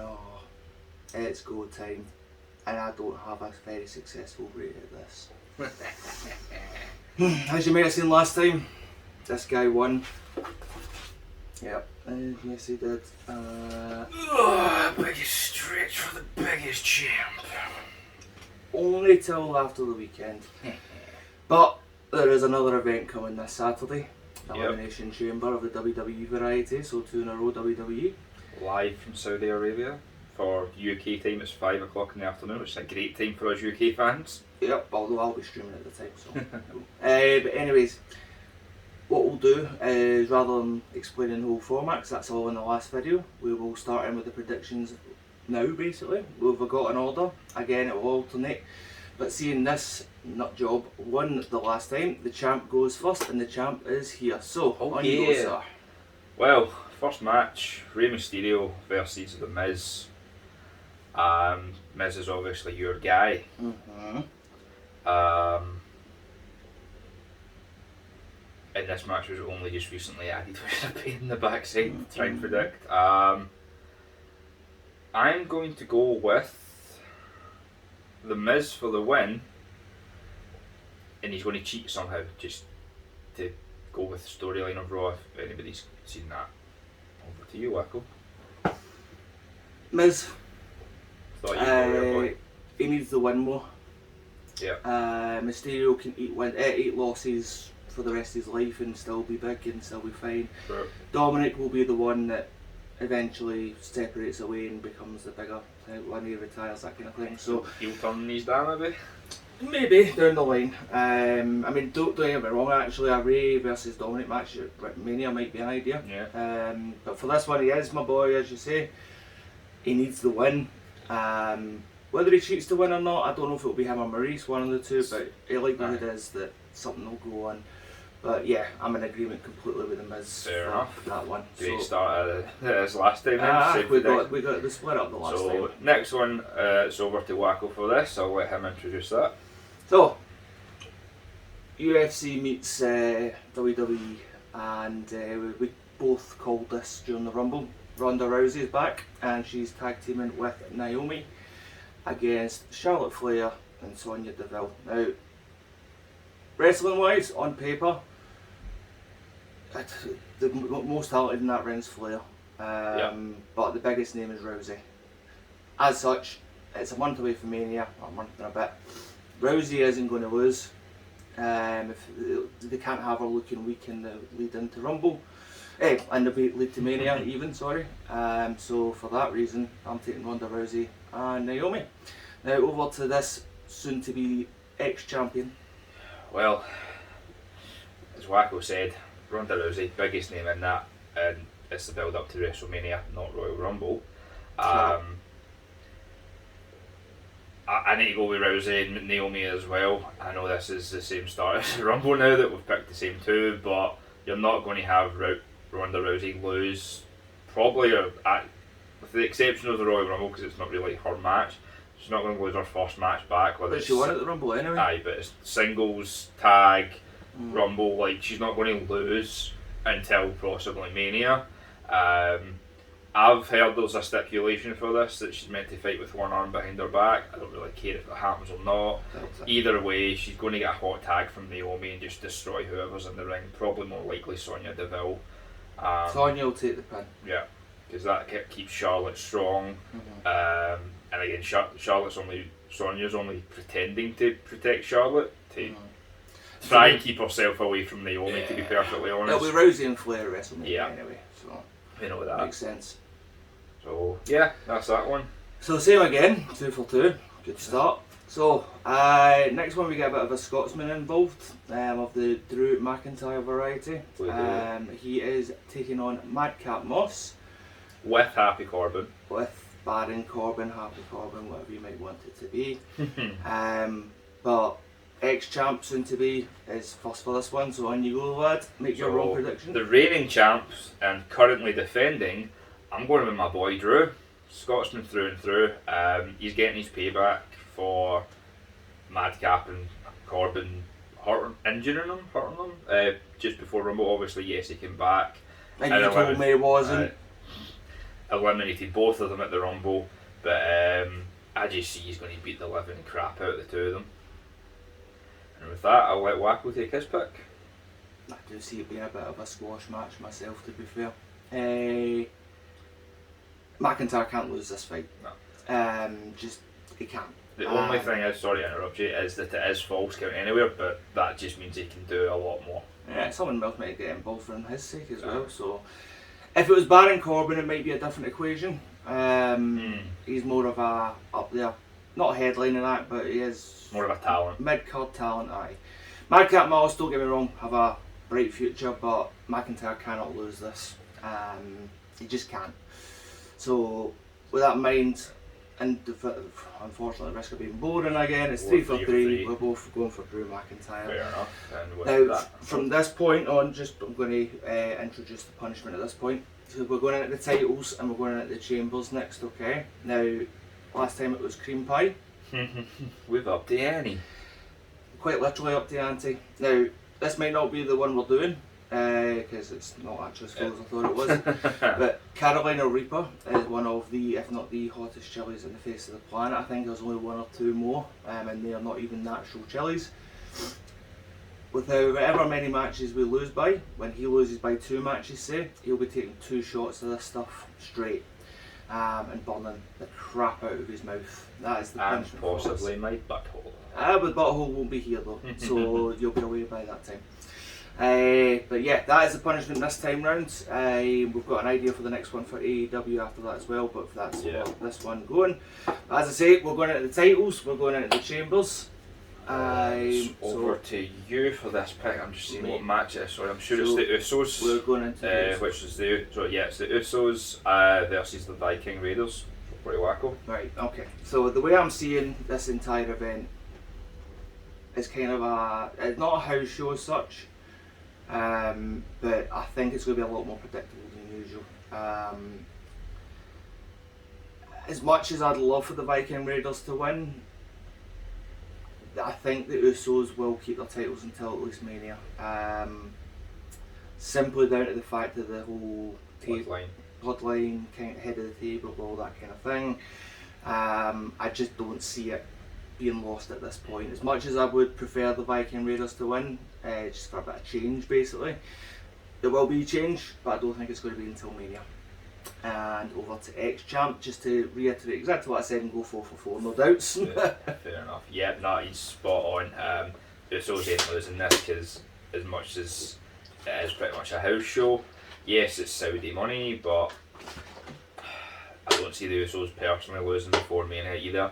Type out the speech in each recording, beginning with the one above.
Oh, it's go time, and I don't have a very successful rate at this. As you might have seen last time, this guy won. Yep, yes he did. Biggest stretch for the biggest champ. Only till after the weekend. But there is another event coming this Saturday. Elimination Chamber of the WWE variety, so 2 in a row WWE. Live from Saudi Arabia. For UK time it's 5 o'clock in the afternoon, which is a great time for us UK fans. Yep, although I'll be streaming at the time, so. But anyways, what we'll do is, rather than explaining the whole format, because that's all in the last video, we will start in with the predictions now basically. We've got an order, again it will alternate, but seeing this nut job won the last time, the champ goes first and the champ is here. So, on you go, sir. Well, first match, Rey Mysterio versus The Miz. Miz is obviously your guy. And this match was only just recently added, which is a pain in the backside to try and predict. I'm going to go with The Miz for the win, and he's going to cheat somehow just to go with the storyline of Raw, if anybody's seen that. Over to you, Wacko. Miz. Thought you were boy. He needs the win more. Yeah. Mysterio can eat losses for the rest of his life and still be big and still be fine. Sure. Dominic will be the one that eventually separates away and becomes the bigger when he retires, that kind of thing. So He'll turn these down maybe? Maybe down the line. I mean, don't get me wrong, actually a Rey versus Dominic match at Mania might be an idea. Yeah. But for this one, he is my boy, as you say. He needs the win. Whether he cheats to win or not, I don't know if it'll be him or Maurice, one of the two, but the likelihood is that something will go on. But yeah, I'm in agreement completely with the Miz for that one. Great start as last time then. We got the split up the last time. So next one, it's over to Wacko for this. I'll let him introduce that. So, UFC meets WWE, and we both called this during the Rumble. Ronda Rousey is back, and she's tag teaming with Naomi against Charlotte Flair and Sonya Deville. Now, wrestling wise, on paper, the most talented in that ring's Flair, but the biggest name is Rousey. As such, it's a month away from Mania, or a month and a bit. Rousey isn't going to lose. If they can't have her looking weak in the lead into Rumble, and the lead to Mania even, sorry. So for that reason, I'm taking Ronda Rousey and Naomi. Now over to this soon-to-be ex-champion. Well, as Wacko said, Ronda Rousey, biggest name in that, and it's the build-up to WrestleMania, not Royal Rumble. I need to go with Rousey and Naomi as well. I know this is the same start as the Rumble now that we've picked the same two, but you're not going to have Ronda Rousey lose, probably, with the exception of the Royal Rumble, because it's not really her match. She's not going to lose her first match back. But she won at the Rumble anyway. Aye, but it's singles, tag, Rumble, like she's not going to lose until possibly Mania. I've heard there's a stipulation for this that she's meant to fight with one arm behind her back. I don't really care if it happens or not. Either way, she's going to get a hot tag from Naomi and just destroy whoever's in the ring. Probably more likely Sonya Deville. Sonya will take the pin. Yeah, because that keeps Charlotte strong. And again, Sonya's only pretending to protect Charlotte to try and keep herself away from Naomi, to be perfectly honest. It'll be Rousey and Flair WrestleMania anyway, so we know that. Makes sense. So yeah, that's that one. So same again, 2 for 2, good start. So next one we get a bit of a Scotsman involved, of the Drew McIntyre variety. He is taking on Madcap Moss. With Happy Corbin. With Baron Corbin, Happy Corbin, whatever you might want it to be. But ex-champ soon to be is first for this one, so on you go lad, make your own prediction. The reigning champs and currently defending, I'm going with my boy Drew, Scotsman through and through. He's getting his payback for Madcap and Corbin injuring him, just before Rumble. Obviously, yes, he came back. And you told me he wasn't. eliminated both of them at the Rumble, but I just see he's going to beat the living crap out of the two of them. And with that, I'll let Wacko take his pick. I do see it being a bit of a squash match myself, to be fair. McIntyre can't lose this fight. No. Just, he can't. The only thing is, sorry to interrupt you, is that it is false count anywhere, but that just means he can do a lot more. Yeah, someone else might get involved for his sake as well. So, if it was Baron Corbin, it might be a different equation. He's more of a up there, not a headliner act, but he is more of a talent. Mid-card talent, aye. Madcap Moss, don't get me wrong, have a bright future, but McIntyre cannot lose this. He just can't. So, with that in mind, and unfortunately, risk of being boring again, it's 3 for 3. We're both going for Drew McIntyre. Fair enough. And with now, that, from this point on, I'm going to introduce the punishment at this point. So we're going into the titles and we're going into the chambers next, okay? Now, last time it was cream pie. We've upped the ante. Quite literally up the ante. Now, this might not be the one we're doing, because it's not actually as full as I thought it was. But Carolina Reaper is one of the, if not the hottest chilies on the face of the planet. I think there's only one or two more, and they are not even natural chilies. With however many matches we lose by, when he loses by 2 matches, say, he'll be taking 2 shots of this stuff straight, and burning the crap out of his mouth. That is the punishment. And possibly my butthole. But butthole won't be here though, so you'll be away by that time. But yeah, that is the punishment this time round. We've got an idea for the next one for AEW after that as well, but that's this one going. As I say, we're going into the titles, we're going into the chambers. Over to you for this pick. I'm just seeing what match it is. Sorry, I'm sure it's the Usos. We're going into which is it's the Usos versus the Viking Raiders. Pretty Wacko. Right. Okay. So the way I'm seeing this entire event is kind of it's not a house show as such, but I think it's going to be a lot more predictable than usual. As much as I'd love for the Viking Raiders to win, I think the Usos will keep their titles until at least Mania. Simply down to the fact that the whole bloodline kind of head of the table, all that kind of thing. I just don't see it being lost at this point. As much as I would prefer the Viking Raiders to win, just for a bit of change basically. There will be change, but I don't think it's going to be until Mania. And over to X-Champ, just to reiterate exactly what I said and go 4 for 4, no doubts. Fair enough. Yeah, no, he's spot on. Usos ain't losing this because as much as it is pretty much a house show, yes, it's Saudi money, but I don't see the Usos personally losing before Mania either.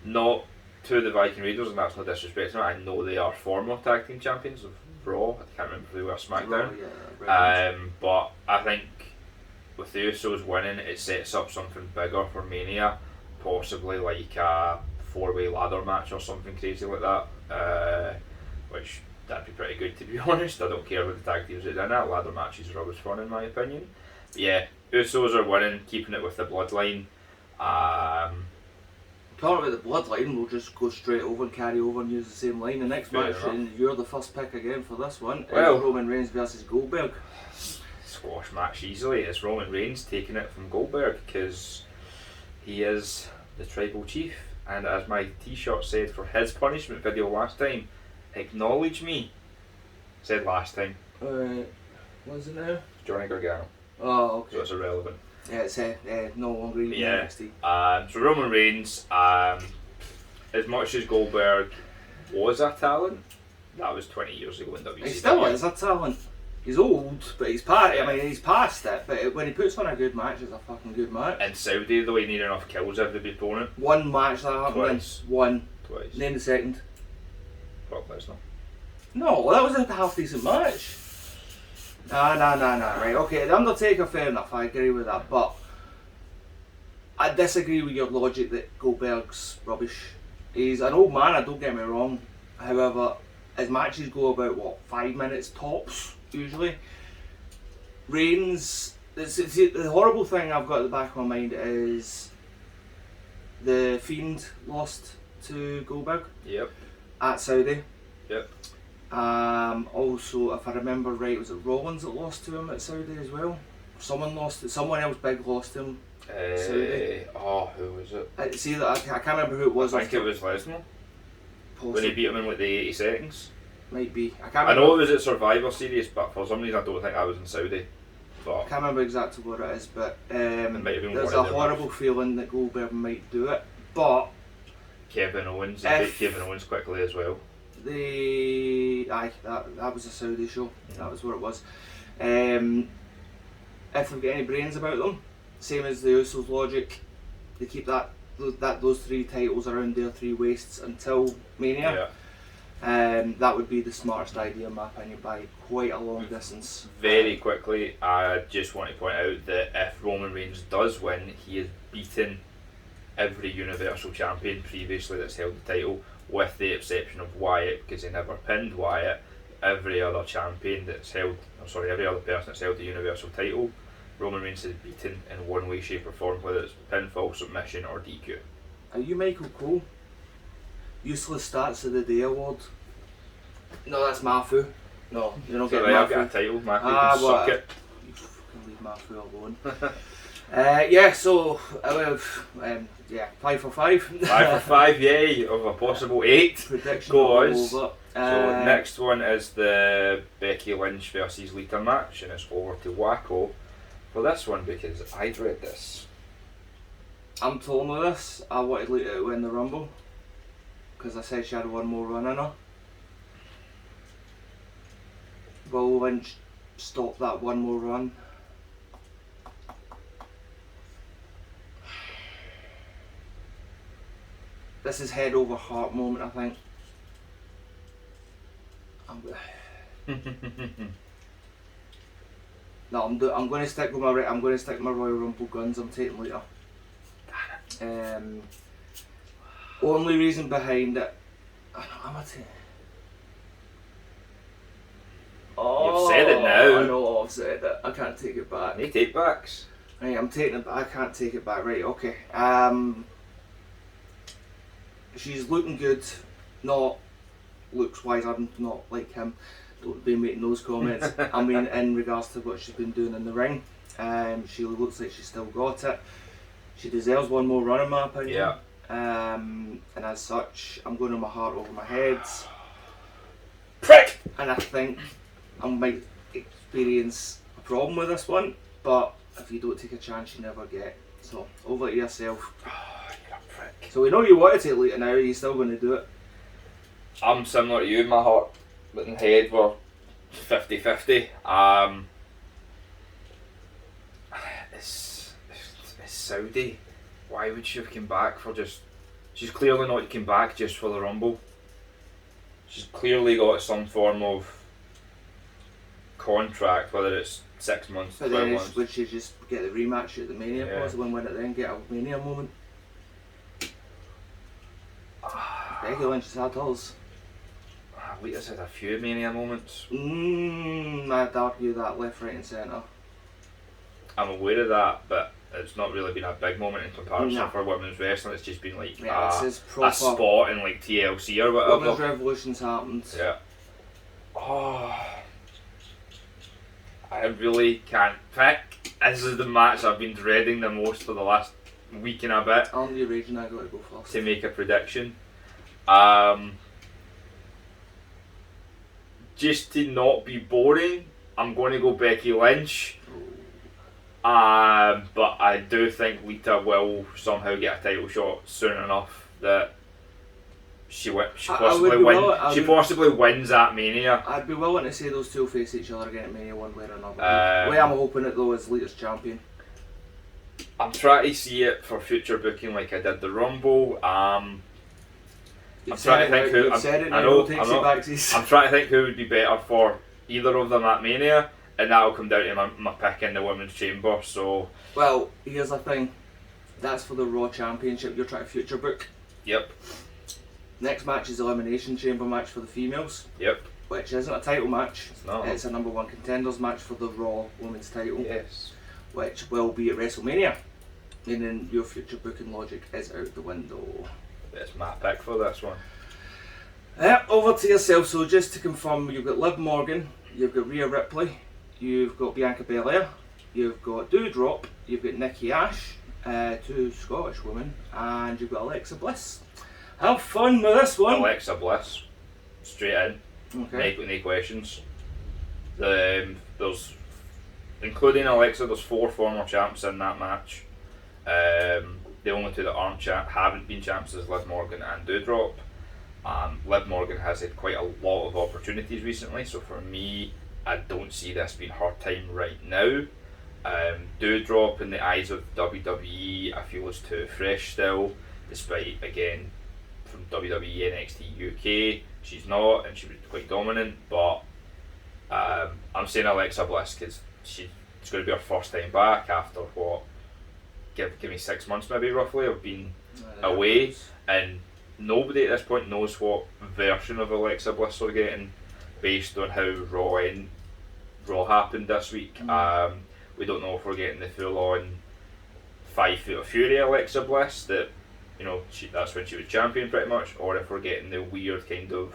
Not to the Viking Raiders, and that's no disrespect to them. I know they are former tag team champions of Raw. I can't remember if they were SmackDown. But I think with the Usos winning, it sets up something bigger for Mania, possibly like a 4-way ladder match or something crazy like that, which that'd be pretty good, to be honest. I don't care what the tag teams are in that. Ladder matches are always fun in my opinion. But yeah, Usos are winning, keeping it with the bloodline. Talking about the bloodline, we'll just go straight over and carry over and use the same line. The next match, and you're the first pick again for this one, is Roman Reigns versus Goldberg. Squash match easily. It's Roman Reigns taking it from Goldberg because he is the tribal chief, and as my t-shirt said for his punishment video last time, acknowledge me. Said last time. What's it now? Johnny Gargano. Oh, okay. So it's irrelevant. Yeah, it's no longer even NXT. So Roman Reigns, as much as Goldberg was a talent, that was 20 years ago in WCW. He still is a talent. He's old, but he's past. I mean, he's past it. But when he puts on a good match, it's a fucking good match. In Saudi, though, he needed enough kills out of the opponent. One match that happened. Twice. One. Twice. Name the second. Brock Lesnar. No, that was a half decent match. Nah. Right, okay. The Undertaker, fair enough. I agree with that, but I disagree with your logic that Goldberg's rubbish. He's an old man. Don't get me wrong. However, his matches go about 5 minutes tops usually. Reigns. The horrible thing I've got at the back of my mind is the Fiend lost to Goldberg. Yep. At Saudi. Yep. Also, if I remember right, was it Rollins that lost to him at Saudi as well? Someone else big lost to him. Who was it? See that I can't remember who it was. I think it was Lesnar. When he beat him in like the 80 seconds. Might be. I know it was at Survivor Series, but for some reason I don't think I was in Saudi. But I can't remember exactly what it is, but there's a horrible feeling that Goldberg might do it. But Kevin Owens, he beat Kevin Owens quickly as well. That was a Saudi show. That was what it was. If they've got any brains about them, same as the Usos logic, they keep those 3 titles around their 3 waists until Mania. That would be the smartest idea in my opinion by quite a long distance. Very quickly, I just want to point out that if Roman Reigns does win, he has beaten every Universal Champion previously that's held the title, with the exception of Wyatt, because he never pinned Wyatt. Every other champion that's held, every other person that's held the Universal title, Roman Reigns has beaten in one way, shape or form, whether it's pinfall, submission or DQ. Are you Michael Cole? Useless Stats of the Day award? No, that's Mafu. No, you're not getting Mafu. I've got a title, Mafu can suck it. You fucking leave Mafu alone. So 5 for 5. 5 for 5, yay, of a possible 8. Prediction Go us. over. So next one is the Becky Lynch versus Lita match, and it's over to Wacko for this one because I'd read this. I'm torn with this. I wanted Lita to win the Rumble because I said she had one more run in her. Will Lynch stop that one more run? This is head over heart moment, I think. I'm going to stick with my Royal Rumble guns. I'm taking Lita. Only reason behind it. I'm a You've said it now. I know I've said it. I can't take it back. Any take backs? Right, I'm taking it back. I can't take it back. Right, okay. She's looking good. Not looks wise. I'm not like him. Don't be making those comments. I mean, in regards to what she's been doing in the ring, she looks like she's still got it. She deserves one more run in my opinion. Yeah. And as such, I'm going to my heart over my head. Prick! And I think I might experience a problem with this one, but if you don't take a chance, you never get. So, over to yourself. Oh, you're a prick. So we know you want to take Lita now, are you still going to do it? I'm similar to you in my heart, but in head we're 50-50. It's Saudi. Why would she have come back for just... She's clearly not come back just for the Rumble. She's clearly got some form of contract, whether it's 6 months, 12 months. Would she just get the rematch at the Mania possibly and win it then, get a Mania moment? Becky Lynch has had hers. Lita's had a few Mania moments. I'd argue that left, right and centre. I'm aware of that, but it's not really been a big moment in comparison for women's wrestling. It's just been like a spot in like TLC or whatever. Women's Revolution's happened. Yeah. Oh, I really can't pick. This is the match I've been dreading the most for the last week and a bit. I'm the region I got to go first. To make a prediction. Just to not be boring, I'm going to go Becky Lynch. But I do think Lita will somehow get a title shot soon enough that she possibly wins at Mania. I'd be willing to say those two face each other again at Mania one way or another. The way I'm hoping it though is Lita's champion. I'm trying to see it for future booking like I did the Rumble. I'm trying to think who. I'm trying to think who would be better for either of them at Mania. And that'll come down to my pick in the Women's Chamber, so... Well, here's the thing. That's for the Raw Championship you're trying to future book. Yep. Next match is the Elimination Chamber match for the females. Yep. Which isn't a title match. It's not. It's a number 1 contenders match for the Raw Women's title. Yes. Which will be at WrestleMania. Meaning your future booking logic is out the window. That's my pick for this one. Over to yourself. So just to confirm, you've got Liv Morgan, you've got Rhea Ripley, you've got Bianca Belair, you've got Doudrop, you've got Nikki Ash, two Scottish women, and you've got Alexa Bliss. Have fun with this one. Alexa Bliss, straight in. Okay. No questions. There's, including Alexa, there's 4 former champs in that match. The only two that haven't been champs is Liv Morgan and Doudrop. Liv Morgan has had quite a lot of opportunities recently, so for me, I don't see this being her time right now. Doudrop, in the eyes of WWE, I feel is too fresh still, despite, again, from WWE NXT UK, she's not, and she was quite dominant, but I'm saying Alexa Bliss because it's going to be her first time back after what, give me 6 months maybe roughly of being away, and nobody at this point knows what version of Alexa Bliss we're getting based on how Raw happened this week. We don't know if we're getting the full on 5 Foot of Fury Alexa Bliss that, you know, that's when she was champion pretty much, or if we're getting the weird kind of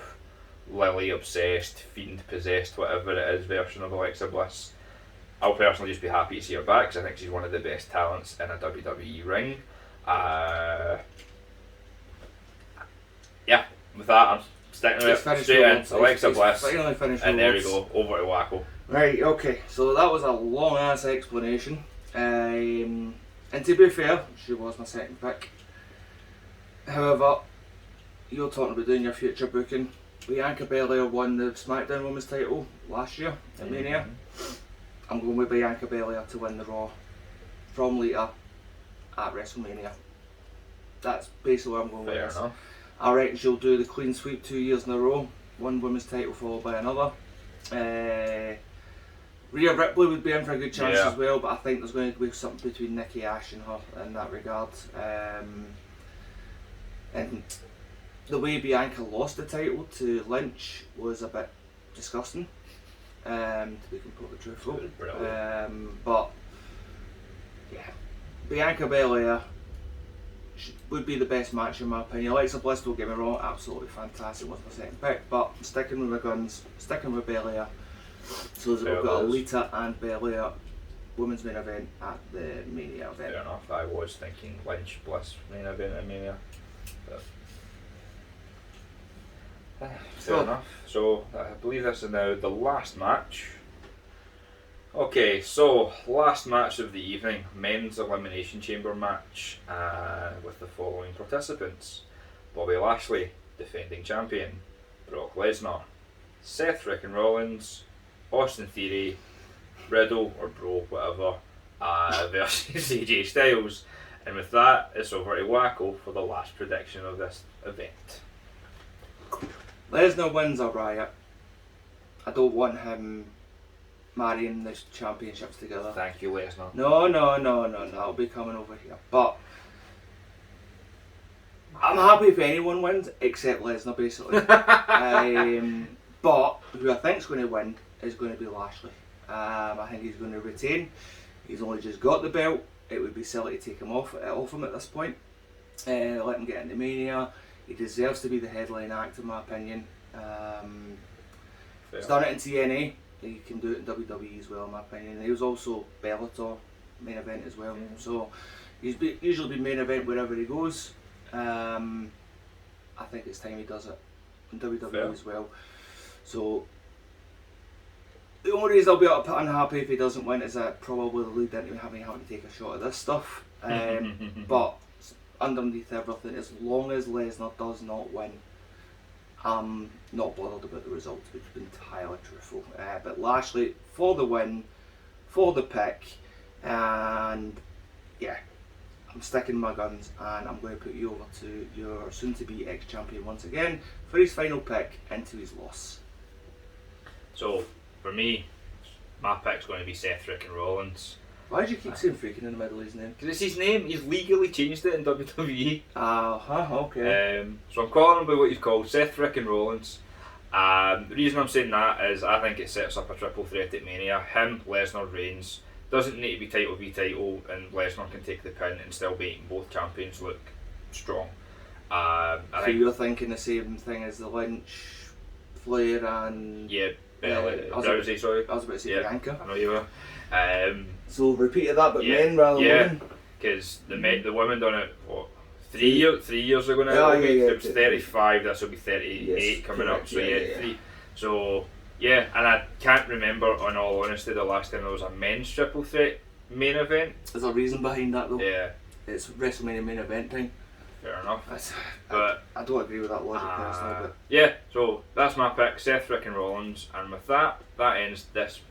Lily obsessed, fiend possessed, whatever it is version of Alexa Bliss. I'll personally just be happy to see her back because I think she's one of the best talents in a WWE ring. Yeah, with that I'm sticking with it straight in. Alexa Bliss, and there we go, over to Wacko. Right, okay, so that was a long ass explanation. And to be fair, she was my second pick. However, you're talking about doing your future booking. Bianca Belair won the SmackDown Women's title last year at Mania. I'm going with Bianca Belair to win the Raw from Lita at WrestleMania. That's basically what I'm going with. Fair enough. I reckon she'll do the clean sweep 2 years in a row. One women's title followed by another. Rhea Ripley would be in for a good chance as well, but I think there's going to be something between Nikki Ash and her in that regard. And the way Bianca lost the title to Lynch was a bit disgusting, to be completely truthful. But yeah, Bianca Belair would be the best match in my opinion. Alexa Bliss, don't get me wrong, absolutely fantastic, was my second pick, but I'm sticking with my guns, sticking with Belair. So we've got a Lita and Belair women's main event at the Mania event. Fair enough, I was thinking Lynch Bliss main event at Mania. Fair enough. So I believe this is now the last match. Okay, so last match of the evening, men's Elimination Chamber match with the following participants: Bobby Lashley, defending champion; Brock Lesnar; Seth frickin' Rollins; Austin Theory; Riddle or Bro, whatever, versus AJ Styles. And with that, it's over to Wacko for the last prediction of this event. Lesnar wins a riot. I don't want him marrying the championships together. Thank you, Lesnar. No, I'll be coming over here. But I'm happy if anyone wins, except Lesnar, basically. But who I think's going to win is going to be Lashley. I think he's going to retain. He's only just got the belt. It would be silly to take him off him at this point. Let him get into Mania. He deserves to be the headline act, in my opinion. He's done it in TNA. He can do it in WWE as well, in my opinion. He was also Bellator main event as well. So he's usually been main event wherever he goes. I think it's time he does it in WWE as well. So the only reason I'll be unhappy if he doesn't win is that probably the lead into having to take a shot at this stuff. But underneath everything, as long as Lesnar does not win, I'm not bothered about the result, to be entirely truthful. But Lashley for the win, for the pick, and yeah, I'm sticking my guns, and I'm going to put you over to your soon-to-be ex-champion once again for his final pick into his loss. So for me, my pick's going to be Seth frickin' Rollins. Why do you keep saying freaking in the middle of his name? Because it's his name. He's legally changed it in WWE. Okay. So I'm calling him by what he's called, Seth frickin' Rollins. The reason I'm saying that is I think it sets up a triple threat at Mania. Him, Lesnar, Reigns. Doesn't need to be title v title, and Lesnar can take the pin and still make both champions look strong. I think you're thinking the same thing as the Lynch, Flair, and Rousey, sorry. I was about to say Bianca. I know you were. So repeated that, but men rather than women. because the women done it, what, 3 years ago now? It was 35, this will be 38 coming up, so three. So, yeah, and I can't remember, in all honesty, the last time there was a men's triple threat main event. There's a reason behind that though. Yeah. It's WrestleMania main event time. Fair enough. But I don't agree with that logic personally. But yeah, so that's my pick, Seth, Rick and Rollins, and with that ends this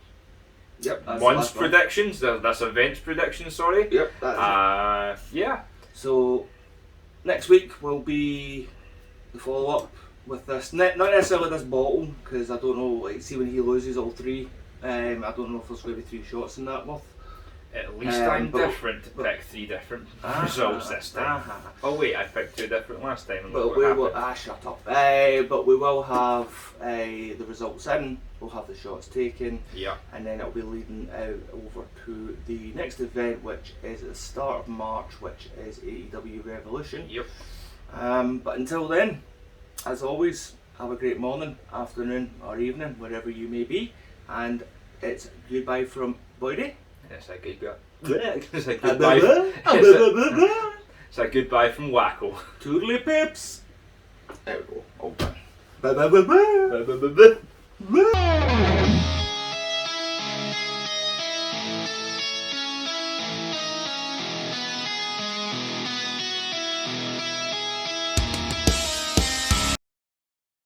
month's predictions, this event's predictions, sorry. Yep, that's it. Yeah. So next week will be the follow-up with this, not necessarily this bottle, because I don't know, like, see when he loses all three, I don't know if there's going to be 3 shots in that month. At least I'm different to pick 3 different results this time. Oh wait, I picked 2 different last time. But we will, shut up. But we will have the results in, we'll have the shots taken, and then it'll be leading out over to the next event, which is at the start of March, which is AEW Revolution. Yep. But until then, as always, have a great morning, afternoon or evening, wherever you may be, and it's goodbye from Boydy. It's a good it's a goodbye. It's a goodbye from Wacko. Toodly pips. There we go. All done. Bye.